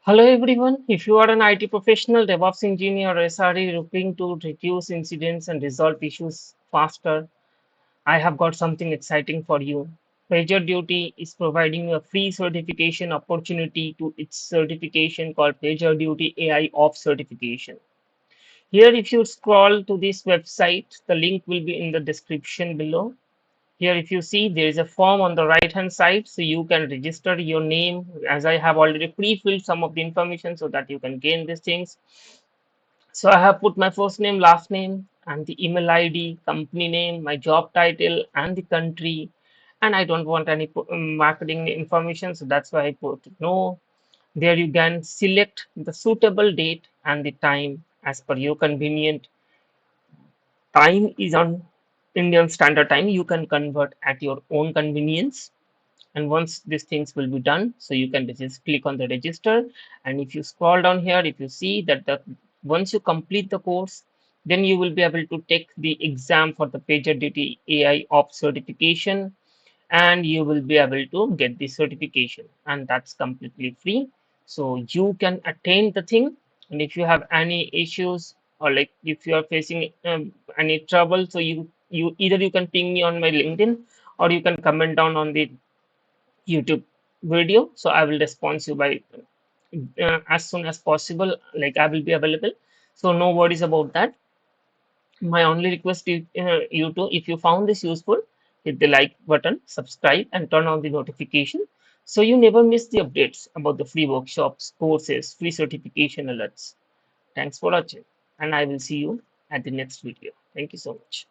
Hello everyone. If you are an IT professional, DevOps engineer, or SRE looking to reduce incidents and resolve issues faster, I have got something exciting for you. PagerDuty is providing a free certification opportunity to its certification called PagerDuty AIOps Certification. Here, if you scroll to this website, the link will be in the description below. Here, if you see, there is a form on the right hand side, so you can register your name as I have already pre-filled some of the information so that you can gain these things. So I have put my first name, last name, and the email ID, company name, my job title, and the country. And I don't want any marketing information, so that's why I put no. There you can select the suitable date and the time as per your convenient. Time is on Indian Standard Time. You can convert at your own convenience. And once these things will be done, so you can just click on the register. And if you scroll down here, if you see that the once you complete the course, then you will be able to take the exam for the PagerDuty AI Ops certification, and you will be able to get the certification, and that's completely free. So you can attain the thing. And if you have any issues, or like if you are facing any trouble, so you either you can ping me on my LinkedIn, or you can comment down on the YouTube video. So I will respond you by as soon as possible. Like I will be available. So no worries about that. My only request is you to, if you found this useful, hit the like button, subscribe, and turn on the notification so you never miss the updates about the free workshops, courses, free certification alerts. Thanks for watching, and I will see you at the next video. Thank you so much.